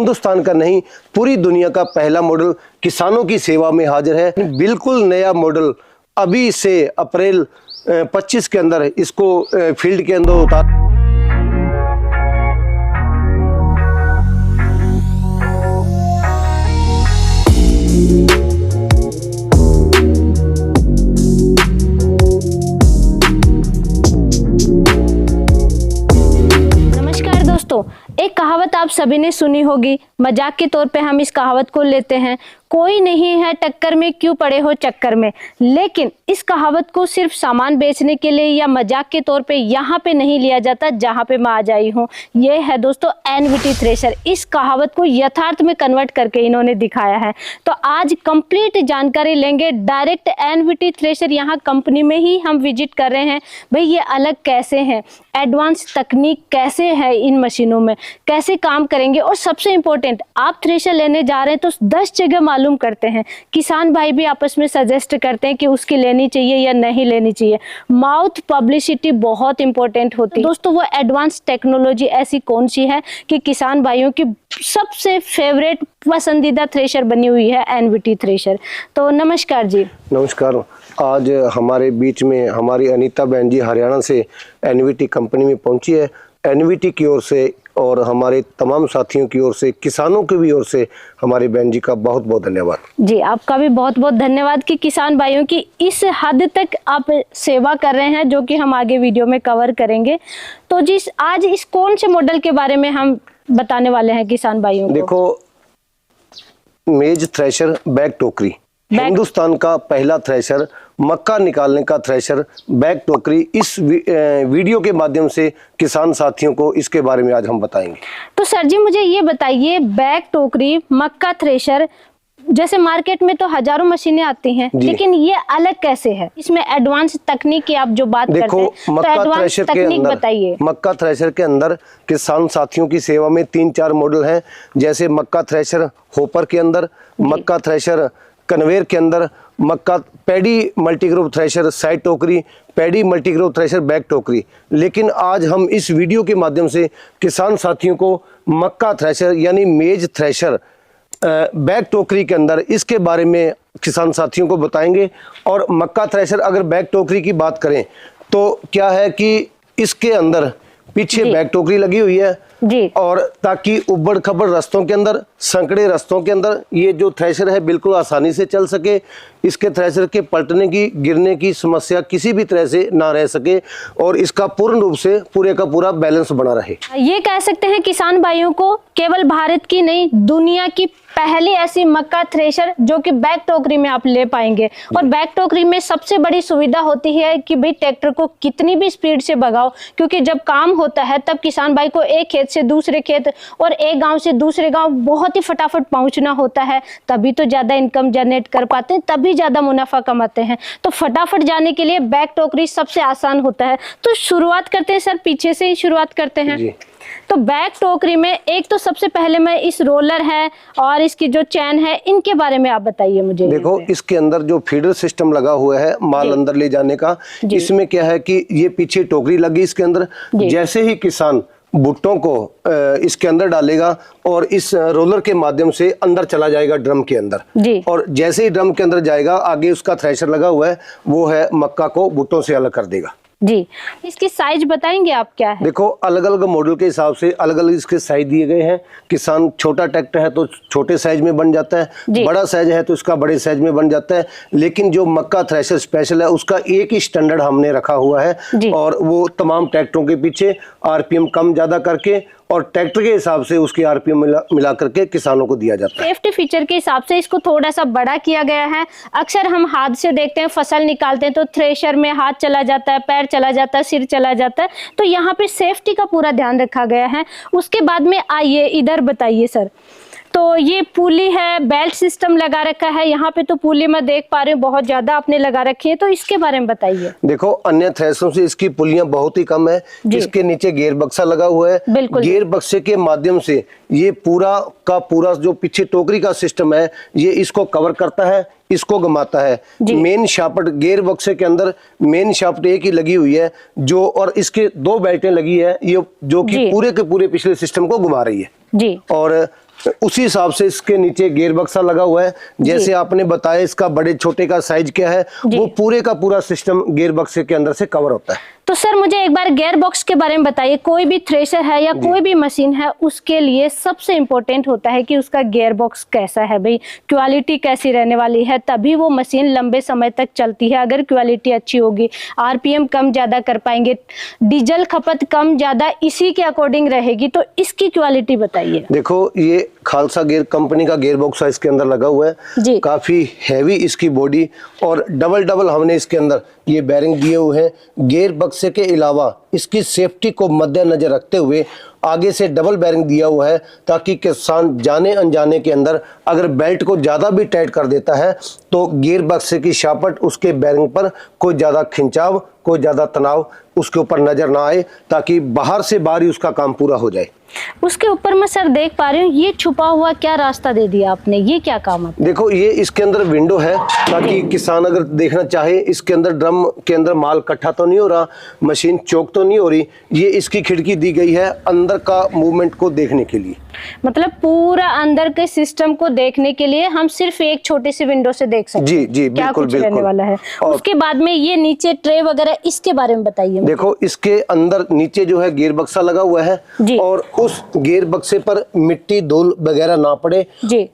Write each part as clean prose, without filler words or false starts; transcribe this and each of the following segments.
हिंदुस्तान का नहीं पूरी दुनिया का पहला मॉडल किसानों की सेवा में हाजिर है। बिल्कुल नया मॉडल अभी से अप्रैल 25 के अंदर इसको फील्ड के अंदर उतार। दोस्तों, एक कहावत आप सभी ने सुनी होगी। मजाक के तौर पे हम इस कहावत को लेते हैं, कोई नहीं है टक्कर में क्यों पड़े हो चक्कर में। लेकिन इस कहावत को सिर्फ सामान बेचने के लिए या मजाक के तौर पे यहाँ पे नहीं लिया जाता जहाँ पे मैं आज आई हूँ। ये है दोस्तों एनवीटी थ्रेशर। इस कहावत को यथार्थ में कन्वर्ट करके इन्होंने दिखाया है। तो आज कंप्लीट जानकारी लेंगे डायरेक्ट एनवीटी थ्रेशर यहाँ कंपनी में ही हम विजिट कर रहे हैं। भाई ये अलग कैसे हैं, एडवांस तकनीक कैसे है इन मशीनों में, कैसे काम करेंगे, और सबसे इम्पोर्टेंट आप थ्रेशर लेने जा रहे हैं तो 10 जगह मालूम करते हैं। किसान भाई भी आपस में सजेस्ट करते हैं कि उसकी लेनी चाहिए या नहीं लेनी चाहिए। माउथ पब्लिसिटी बहुत इंपॉर्टेंट होती है। दोस्तों वो एडवांस टेक्नोलॉजी ऐसी कौन सी है कि किसान भाइयों की सबसे फेवरेट पसंदीदा थ्रेशर बनी हुई है एनवीटी थ्रेशर। तो नमस्कार जी। नमस्कार। आज हमारे बीच में हमारी अनीता बहन जी हरियाणा से एनवीटी कंपनी में पहुंची है। एनवीटी की ओर से और हमारे तमाम साथियों की ओर से, किसानों की भी ओर से हमारी बहन जी का बहुत बहुत धन्यवाद। जी आपका भी बहुत बहुत धन्यवाद कि किसान भाइयों की इस हद तक आप सेवा कर रहे हैं, जो कि हम आगे वीडियो में कवर करेंगे। तो जी आज इस कौन से मॉडल के बारे में हम बताने वाले हैं किसान भाइयों को? देखो, मेज थ्रेशर बैग टोकरी, हिंदुस्तान का पहला थ्रेशर, मक्का निकालने का थ्रेशर, बैग टोकरी। इस वीडियो के माध्यम से किसान साथियों को इसके बारे में आज हम बताएंगे। तो सर जी मुझे ये बताइए, बैग टोकरी, मक्का थ्रेशर, जैसे मार्केट में तो हजारों मशीनें आती हैं, लेकिन ये अलग कैसे है? इसमें एडवांस तकनीक की आप जो बात करते हैं, मक्का थ्रेशर के अंदर बताइए। मक्का थ्रेशर के अंदर किसान साथियों की सेवा में 3-4 मॉडल हैं, जैसे मक्का थ्रेशर होपर के अंदर, मक्का थ्रेशर कन्वेयर के अंदर, मक्का पैडी मल्टीग्रोप थ्रेशर साइड टोकरी, पैडी मल्टीग्रोप थ्रेशर बैग टोकरी। लेकिन आज हम इस वीडियो के माध्यम से किसान साथियों को मक्का थ्रेशर यानी मेज थ्रेशर बैग टोकरी के अंदर इसके बारे में किसान साथियों को बताएंगे। और मक्का थ्रेशर अगर बैग टोकरी की बात करें तो क्या है कि इसके अंदर पीछे बैग टोकरी लगी हुई है जी, और ताकि उबड़ खबड़ रास्तों के अंदर, संकड़े रास्तों के अंदर ये जो थ्रेशर है बिल्कुल आसानी से चल सके। इसके थ्रेशर के पलटने की, गिरने की समस्या किसी भी तरह से ना रह सके और इसका पूर्ण रूप से पूरे का पूरा बैलेंस बना रहे। ये कह सकते हैं किसान भाइयों को केवल भारत की नहीं दुनिया की पहली ऐसी मक्का थ्रेशर जो कि बैग टोकरी में आप ले पाएंगे। और बैग टोकरी में सबसे बड़ी सुविधा होती है कि भाई ट्रैक्टर को कितनी भी स्पीड से भगाओ, क्योंकि जब काम होता है तब किसान भाई को एक खेत से दूसरे खेत और एक गांव से दूसरे गांव बहुत ही फटाफट पहुंचना होता है, तभी तो ज्यादा इनकम जनरेट कर पाते हैं, तभी ज्यादा मुनाफा कमाते हैं। तो फटाफट जाने के लिए बैग टोकरी सबसे आसान होता है। तो शुरुआत करते हैं सर, पीछे से ही शुरुआत करते हैं जी। तो बैग टोकरी में एक तो सबसे पहले मैं इस रोलर है और इसकी जो चैन है इनके बारे में आप बताइए मुझे। देखो, इसके अंदर जो फीडर सिस्टम लगा हुआ है माल अंदर ले जाने का, इसमें क्या है कि ये पीछे टोकरी लगी इसके अंदर, जैसे ही किसान भुट्टों को इसके अंदर डालेगा और इस रोलर के माध्यम से अंदर चला जाएगा ड्रम के अंदर, और जैसे ही ड्रम के अंदर जाएगा आगे उसका थ्रेशर लगा हुआ है, वो है मक्का को भुट्टों से अलग कर देगा जी। इसकी साइज बताएंगे आप क्या है? देखो, अलग अलग मॉडल के हिसाब से अलग अलग इसके साइज दिए गए हैं। किसान छोटा ट्रैक्टर है तो छोटे साइज में बन जाता है, बड़ा साइज है तो इसका बड़े साइज में बन जाता है। लेकिन जो मक्का थ्रेशर स्पेशल है उसका एक ही स्टैंडर्ड हमने रखा हुआ है, और वो तमाम ट्रैक्टरों के पीछे आरपीएम कम ज्यादा करके और ट्रैक्टर के हिसाब से उसकी आरपीएम मिला करके किसानों को दिया जाता है। सेफ्टी फीचर के हिसाब से इसको थोड़ा सा बड़ा किया गया है। अक्सर हम हाथ से देखते हैं, फसल निकालते हैं तो थ्रेशर में हाथ चला जाता है, पैर चला जाता है, सिर चला जाता है, तो यहाँ पे सेफ्टी का पूरा ध्यान रखा गया है। उसके बाद में आइए इधर बताइए सर। तो ये पुली है, बेल्ट सिस्टम लगा रखा है, यहाँ पे तो पुली मैं देख पा रही हूँ बहुत ज्यादा आपने लगा रखी है, तो इसके बारे में बताइए। देखो, अन्य थ्रेशरों से इसकी पुलियां बहुत ही कम है। इसके नीचे गेयर बक्सा लगा हुआ है, गेयर बक्से के माध्यम से ये पूरा का पूरा जो पीछे टोकरी का सिस्टम है ये इसको कवर करता है, इसको घुमाता है। मेन शाफ्ट गेयर बक्से के अंदर मेन शाफ्ट एक ही लगी हुई है जो, और इसके 2 बेल्टें लगी है ये जो कि पूरे के पूरे पिछले सिस्टम को घुमा रही है जी। और उसी हिसाब से इसके नीचे गियर बक्सा लगा हुआ है। जैसे आपने बताया इसका बड़े छोटे का साइज क्या है, वो पूरे का पूरा सिस्टम गियर बक्से के अंदर से कवर होता है। तो सर मुझे एक बार गियर बॉक्स के बारे में बताइए। कोई भी थ्रेशर है या कोई भी मशीन है, उसके लिए सबसे इम्पोर्टेंट होता है कि उसका गियर बॉक्स कैसा है भाई, क्वालिटी कैसी रहने वाली है, तभी वो मशीन लंबे समय तक चलती है। अगर क्वालिटी अच्छी होगी, आरपीएम कम ज़्यादा कर पाएंगे, डीजल खपत कम ज़्यादा इसी के अकॉर्डिंग रहेगी। तो इसकी क्वालिटी बताइए। देखो ये खालसा गियर कंपनी का गियर बॉक्स इसके अंदर लगा हुआ है, काफी हैवी इसकी बॉडी, और डबल हमने इसके अंदर ये बैरिंग दिए हुए हैं। गियर बक्से के अलावा इसकी सेफ्टी को मद्देनजर रखते हुए आगे से डबल बैरिंग दिया हुआ है, ताकि किसान जाने अनजाने के अंदर अगर बेल्ट को ज़्यादा भी टाइट कर देता है तो गियर बक्से की शापट उसके बैरिंग पर कोई ज़्यादा खिंचाव, कोई ज़्यादा तनाव उसके ऊपर नज़र ना आए, ताकि बाहर से बाहर ही उसका काम पूरा हो जाए। उसके ऊपर मैं सर देख पा रही हूँ ये छुपा हुआ क्या रास्ता दे दिया आपने, ये क्या काम है? देखो ये इसके अंदर विंडो है, ताकि किसान अगर देखना चाहे इसके अंदर ड्रम के अंदर माल इकट्ठा तो नहीं हो रहा, मशीन चौक तो नहीं हो रही, ये इसकी खिड़की दी गई है अंदर का मूवमेंट को देखने के लिए। मतलब पूरा अंदर के सिस्टम को देखने के लिए हम सिर्फ एक छोटे से विंडो से देख सकते हैं। जी क्या बिल्कुल कुछ रहने वाला है। उसके बाद में ये नीचे ट्रे वगैरह, इसके बारे में बताइए। देखो इसके अंदर नीचे जो है गियर बक्सा लगा हुआ है, और उस गियर बक्से पर मिट्टी धूल वगैरह ना पड़े,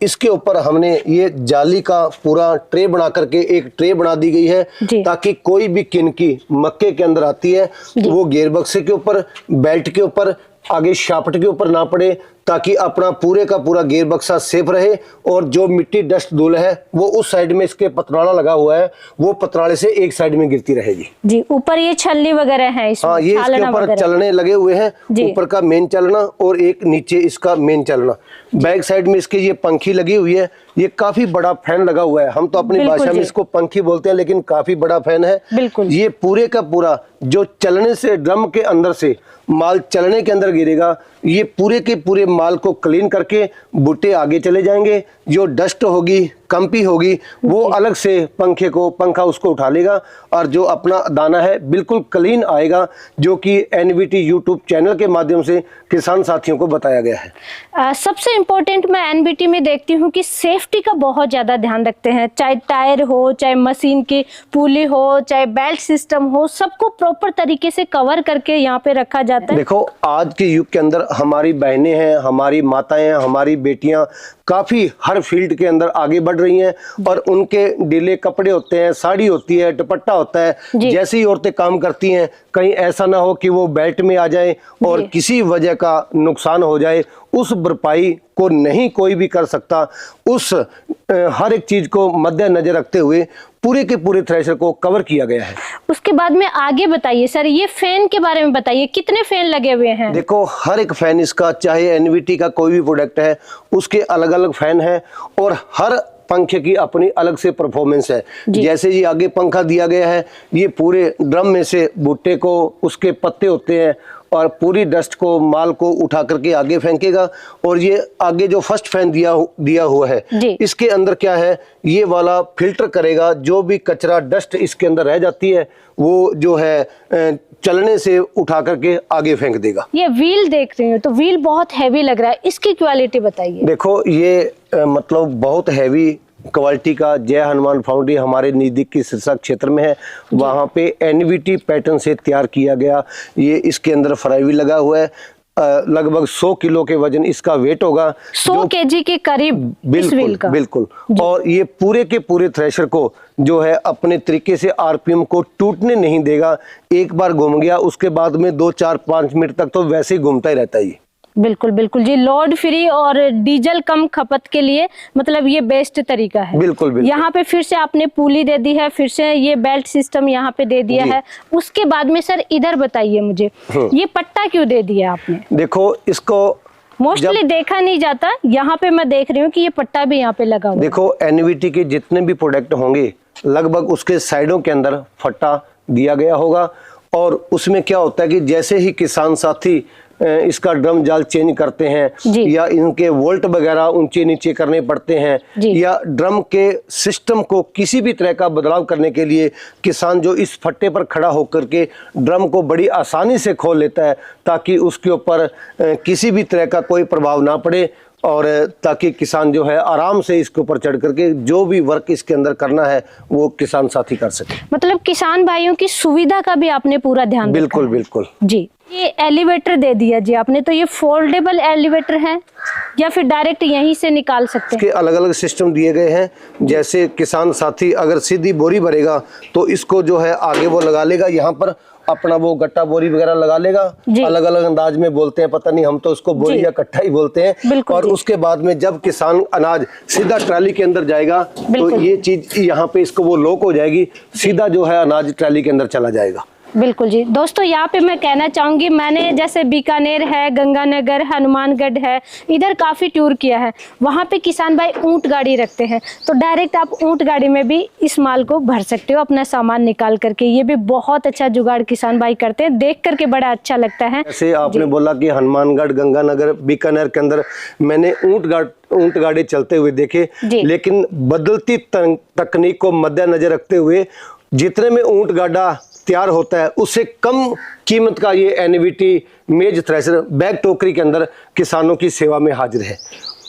इसके ऊपर हमने ये जाली का पूरा ट्रे बना करके एक ट्रे बना दी गई है, ताकि कोई भी किनकी मक्के के अंदर आती है वो गियर बक्से के ऊपर, बेल्ट के ऊपर, आगे शाफ्ट के ऊपर ना पड़े, ताकि अपना पूरे का पूरा गियर बक्सा सेफ रहे। और जो मिट्टी डस्ट धूल है वो उस साइड में इसके पतराड़ा लगा हुआ है, वो पतराड़े से एक साइड में गिरती रहेगी। जी ऊपर ये छलनी वगैरह है इसमें। हाँ ये इसके ऊपर चलने लगे हुए हैं, ऊपर का मेन चलना और एक नीचे इसका मेन चलना। बैक साइड में इसके ये पंखी लगी हुई है, ये काफी बड़ा फैन लगा हुआ है। हम तो अपनी भाषा में इसको पंखी बोलते हैं, लेकिन काफी बड़ा फैन है। ये पूरे का पूरा जो चलने से ड्रम के अंदर से माल चलने के अंदर गिरेगा, ये पूरे के पूरे माल को क्लीन करके बूटे आगे चले जाएंगे। जो डस्ट होगी, कंपी होगी, वो अलग से पंखा उसको उठा लेगा, और जो अपना दाना है बिल्कुल क्लीन आएगा, जो कि एनवीटी यूट्यूब चैनल के माध्यम से किसान साथियों को बताया गया है। सबसे इम्पोर्टेंट मैं एनवीटी में देखती हूँ कि सेफ्टी का बहुत ज़्यादा ध्यान रखते हैं। चाहे टायर हो, चाहे मशीन की पुली हो, चाहे बेल्ट सिस्टम हो, सबको प्रॉपर तरीके से कवर करके यहाँ पे रखा जाता है। देखो आज के युग के अंदर हमारी बहनें हैं, हमारी माताएं हैं, हमारी बेटियां काफी हर फील्ड के अंदर आगे बढ़ रही हैं, और उनके ढीले कपड़े होते हैं, साड़ी होती है, दुपट्टा होता है, जैसे ही औरतें काम करती हैं कहीं ऐसा ना हो कि वो बेल्ट में आ जाए और किसी वजह का नुकसान हो जाए, उस भरपाई को नहीं कोई भी कर सकता। उस हर एक चीज को मद्देनजर रखते हुए पूरे के पूरे थ्रेशर को कवर किया गया है। उसके बाद में आगे बताइए सर, ये फैन के बारे में बताइए, कितने फैन लगे हुए हैं? देखो हर एक फैन इसका, चाहे एनवीटी का कोई भी प्रोडक्ट है, उसके अलग अलग फैन है, और हर पंखे की अपनी अलग से परफॉर्मेंस है। जैसे ये आगे पंखा दिया गया है, ये पूरे ड्रम में से भुट्टे को, उसके पत्ते होते हैं, और पूरी डस्ट को, माल को उठा करके आगे फेंकेगा। और ये आगे जो फर्स्ट फैन दिया हुआ है, इसके अंदर क्या है, ये वाला फिल्टर करेगा जो भी कचरा, डस्ट इसके अंदर रह जाती है, वो जो है चलने से उठा करके आगे फेंक देगा। ये व्हील देख रही हूँ तो व्हील बहुत हैवी लग रहा है, इसकी क्वालिटी बताइए। देखो ये मतलब बहुत हैवी क्वालिटी का जय हनुमान फाउंड्री हमारे नजदीक की सिरसा क्षेत्र में है, वहाँ पे एनवीटी पैटर्न से तैयार किया गया। ये इसके अंदर फ्राई लगा हुआ है, लगभग 100 किलो के वजन इसका वेट होगा, 100 केजी के करीब। बिल्कुल। और ये पूरे के पूरे थ्रेशर को जो है अपने तरीके से आरपीएम को टूटने नहीं देगा। एक बार घूम गया उसके बाद में 2, 4, 5 मिनट तक तो वैसे ही घूमता ही रहता है। बिल्कुल जी, लोड फ्री और डीजल कम खपत के लिए मतलब ये बेस्ट तरीका है। बिल्कुल। यहाँ पे फिर से आपने पुली दे दी है, फिर से ये बेल्ट सिस्टम यहाँ पे दे दिया है। उसके बाद में सर इधर बताइए मुझे, ये पट्टा क्यों दे दिया आपने? देखो इसको मोस्टली देखा नहीं जाता, यहाँ पे मैं देख रही हूँ कि ये पट्टा भी यहाँ पे लगा हुआ है। देखो एनवीटी के जितने भी प्रोडक्ट होंगे लगभग उसके साइडों के अंदर फट्टा दिया गया होगा, और उसमें क्या होता है कि जैसे ही किसान साथी इसका ड्रम जाल चेंज करते हैं, या इनके वोल्ट वगैरह ऊंचे नीचे करने पड़ते हैं, या ड्रम के सिस्टम को किसी भी तरह का बदलाव करने के लिए किसान जो इस फट्टे पर खड़ा होकर के ड्रम को बड़ी आसानी से खोल लेता है, ताकि उसके ऊपर किसी भी तरह का कोई प्रभाव ना पड़े। और ताकि किसान जो है आराम से इसके ऊपर चढ़ करके जो भी वर्क इसके अंदर करना है वो किसान साथी कर सके। मतलब किसान भाइयों की सुविधा का भी आपने पूरा ध्यान बिल्कुल रखा है। बिल्कुल जी। ये एलिवेटर दे दिया जी आपने, तो ये फोल्डेबल एलिवेटर है या फिर डायरेक्ट यहीं से निकाल सकते हैं? इसके अलग अलग सिस्टम दिए गए हैं। जैसे किसान साथी अगर सीधी बोरी भरेगा तो इसको जो है आगे वो लगा लेगा, यहाँ पर अपना वो गट्टा बोरी वगैरह लगा लेगा। अलग अलग अंदाज में बोलते हैं, पता नहीं, हम तो उसको बोरी या कट्टा ही बोलते हैं। और उसके बाद में जब किसान अनाज सीधा ट्राली के अंदर जाएगा तो ये चीज यहाँ पे इसको वो लॉक हो जाएगी, सीधा जो है अनाज ट्राली के अंदर चला जाएगा। बिल्कुल जी। दोस्तों यहाँ पे मैं कहना चाहूंगी, मैंने जैसे बीकानेर है, गंगानगर, हनुमानगढ़ है, इधर काफी टूर किया है। वहाँ पे किसान भाई ऊंट गाड़ी रखते हैं, तो डायरेक्ट आप ऊंट गाड़ी में भी इस माल को भर सकते हो अपना सामान निकाल करके। ये भी बहुत अच्छा जुगाड़ किसान भाई करते हैं, देख करके बड़ा अच्छा लगता है। जैसे आपने बोला कि हनुमानगढ़, गंगानगर, बीकानेर के अंदर मैंने ऊंट गाड़ी चलते हुए देखे, लेकिन बदलती तकनीक को मद्देनजर रखते हुए जितने में ऊंट गाड़ा तैयार होता है उससे कम कीमत का ये एनवीटी मेज थ्रेशर बैग टोकरी के अंदर किसानों की सेवा में हाजिर है।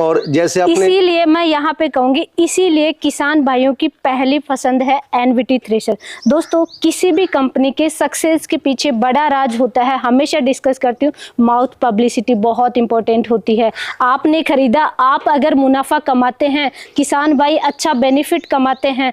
और जैसे आपने, इसीलिए मैं यहाँ पे कहूंगी, इसीलिए किसान भाइयों की पहली पसंद है एनवीटी थ्रेशर। दोस्तों किसी भी कंपनी के सक्सेस के पीछे बड़ा राज होता है, हमेशा डिस्कस करती हूँ, माउथ पब्लिसिटी बहुत इंपॉर्टेंट होती है। आपने खरीदा, आप अगर मुनाफा कमाते हैं, किसान भाई अच्छा बेनिफिट कमाते हैं,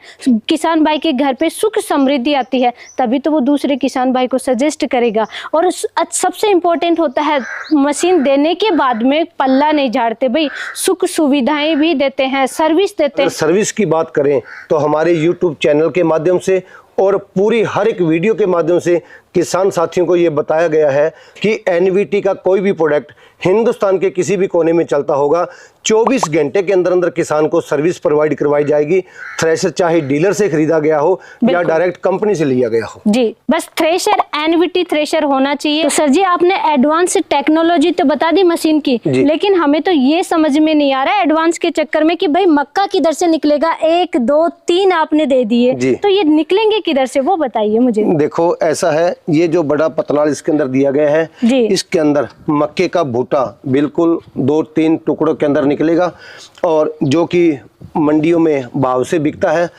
किसान भाई के घर पे सुख समृद्धि आती है, तभी तो वो दूसरे किसान भाई को सजेस्ट करेगा। और सबसे इम्पोर्टेंट होता है, मशीन देने के बाद में पल्ला नहीं झाड़ते भाई, सुख सुविधाएं भी देते हैं, सर्विस देते हैं। सर्विस की बात करें तो हमारे YouTube चैनल के माध्यम से और पूरी हर एक वीडियो के माध्यम से किसान साथियों को ये बताया गया है कि एनवीटी का कोई भी प्रोडक्ट हिंदुस्तान के किसी भी कोने में चलता होगा, 24 घंटे के अंदर अंदर किसान को सर्विस प्रोवाइड करवाई जाएगी। थ्रेशर चाहे डीलर से खरीदा गया हो या डायरेक्ट कंपनी से लिया गया हो। जी, बस थ्रेशर एनवीटी थ्रेशर होना चाहिए। तो सर जी आपने एडवांस टेक्नोलॉजी तो बता दी मशीन की, लेकिन हमें तो ये समझ में नहीं आ रहा है एडवांस के चक्कर में कि भाई मक्का किधर से निकलेगा। 1 2 3 आपने दे दिए, तो ये निकलेंगे किधर से, वो बताइए मुझे। देखो ऐसा है, ये जो बड़ा पतनाल इसके अंदर दिया गया है, इसके अंदर मक्के का भुट्टा बिल्कुल 2-3 टुकड़ों के अंदर निकलेगा, और जो कि मंडियों में भाव से बिकता है।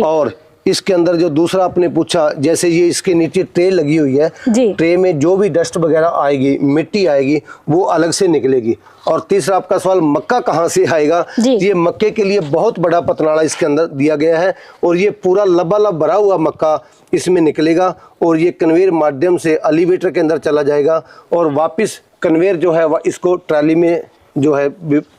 और इसके अंदर जो दूसरा आपने पूछा, जैसे ये इसके नीचे ट्रे लगी हुई है, ट्रे में जो भी डस्ट वगैरह आएगी, मिट्टी आएगी, वो अलग से निकलेगी। और तीसरा आपका सवाल मक्का कहाँ से आएगा, ये मक्के के लिए बहुत बड़ा पतनाला इसके अंदर दिया गया है, और ये पूरा लबालब भरा हुआ मक्का इसमें निकलेगा, और ये कन्वेयर माध्यम से एलिवेटर के अंदर चला जाएगा, और वापस कन्वेयर जो है वह इसको ट्राली में जो है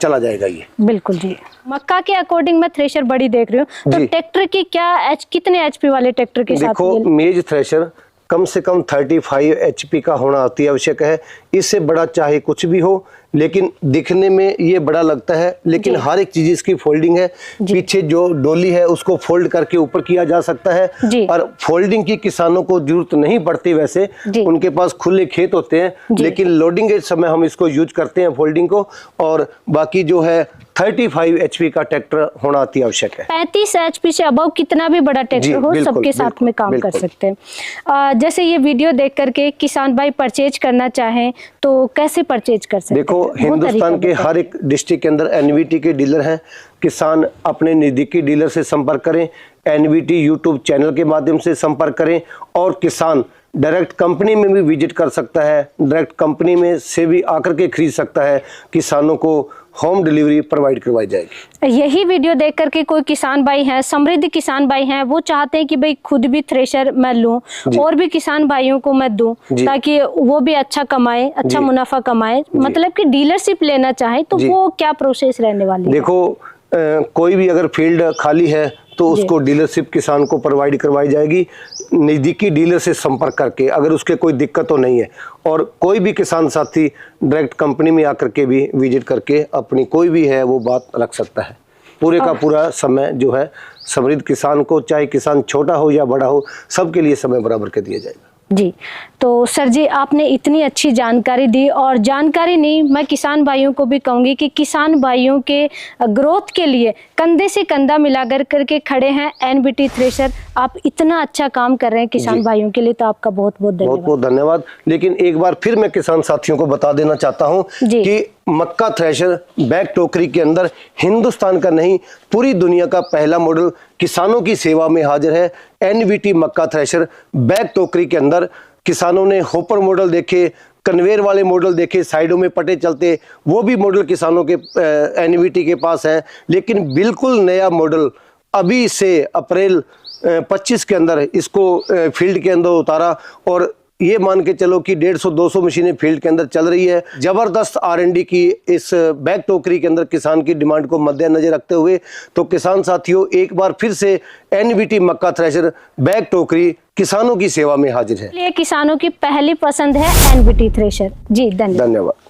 चला जाएगा। ये बिल्कुल जी। मक्का के अकॉर्डिंग मैं थ्रेशर बड़ी देख रही हूँ, तो ट्रैक्टर की क्या कितने एचपी वाले ट्रैक्टर के साथ? देखो मेज थ्रेशर कम से कम 35 एचपी का होना अति आवश्यक है। इससे बड़ा चाहे कुछ भी हो, लेकिन दिखने में ये बड़ा लगता है, लेकिन हर एक चीज इसकी फोल्डिंग है। पीछे जो डोली है उसको फोल्ड करके ऊपर किया जा सकता है, और फोल्डिंग की किसानों को जरूरत नहीं पड़ती। वैसे उनके पास खुले खेत होते हैं, लेकिन लोडिंग के समय हम इसको यूज करते हैं फोल्डिंग को। और बाकी जो है 35 एचपी का ट्रैक्टर होना अति आवश्यक है। 35 एचपी से अबव कितना भी बड़ा ट्रैक्टर हो, सबके साथ में काम कर सकते हैं। जैसे ये वीडियो देख करके किसान भाई परचेज करना चाहें तो कैसे परचेज कर सकते हैं? देखो हिंदुस्तान के हर एक डिस्ट्रिक्ट के अंदर एनवीटी के डीलर हैं। किसान अपने नजदीकी डीलर से संपर्क करें, एनवीटी यूट्यूब चैनल के माध्यम से संपर्क करें, और किसान डायरेक्ट कंपनी में भी विजिट कर सकता है, डायरेक्ट कंपनी में से भी आकर के खरीद सकता है। किसानों को होम डिलीवरी प्रोवाइड करवाई जाएगी। यही वीडियो देख करके कोई किसान भाई हैं, समृद्ध किसान भाई हैं, वो चाहते हैं कि भाई खुद भी थ्रेशर मैं लूं और भी किसान भाइयों को मैं दूं, ताकि वो भी अच्छा कमाए, अच्छा मुनाफा कमाए, मतलब कि डीलरशिप लेना चाहे, तो वो क्या प्रोसेस रहने वाली है? देखो कोई भी अगर फील्ड खाली है तो उसको डीलरशिप किसान को प्रोवाइड करवाई जाएगी, नज़दीकी डीलर से संपर्क करके, अगर उसके कोई दिक्कत तो नहीं है। और कोई भी किसान साथी डायरेक्ट कंपनी में आकर के भी विजिट करके अपनी कोई भी है वो बात रख सकता है। पूरे का पूरा समय जो है समृद्ध किसान को, चाहे किसान छोटा हो या बड़ा हो, सबके लिए समय बराबर के दिया जाएगा। जी, तो सर जी आपने इतनी अच्छी जानकारी दी, और जानकारी नहीं, मैं किसान भाइयों को भी कहूँगी कि किसान भाइयों के ग्रोथ के लिए कंधे से कंधा मिलाकर करके खड़े हैं एनवीटी थ्रेशर। आप इतना अच्छा काम कर रहे हैं किसान भाइयों के लिए, तो आपका बहुत बहुत धन्यवाद। बहुत बहुत धन्यवाद। लेकिन एक बार फिर मैं किसान साथियों को बता देना चाहता हूँ कि मक्का थ्रेशर बैक टोकरी के अंदर हिंदुस्तान का नहीं पूरी दुनिया का पहला मॉडल किसानों की सेवा में हाजिर है। एनवीटी मक्का थ्रेशर बैक टोकरी के अंदर किसानों ने होपर मॉडल देखे, कन्वेयर वाले मॉडल देखे, साइडों में पटे चलते, वो भी मॉडल किसानों के एनवीटी के पास है। लेकिन बिल्कुल नया मॉडल अभी से अप्रैल 25 के अंदर इसको फील्ड के अंदर उतारा और ये मान के चलो कि 150-200 मशीनें फील्ड के अंदर चल रही है। जबरदस्त R&D की इस बैक टोकरी के अंदर किसान की डिमांड को मद्देनजर रखते हुए तो किसान साथियों एक बार फिर से एनवीटी मक्का थ्रेशर बैक टोकरी किसानों की सेवा में हाजिर है। ये किसानों की पहली पसंद है एनवीटी थ्रेशर। जी धन्यवाद।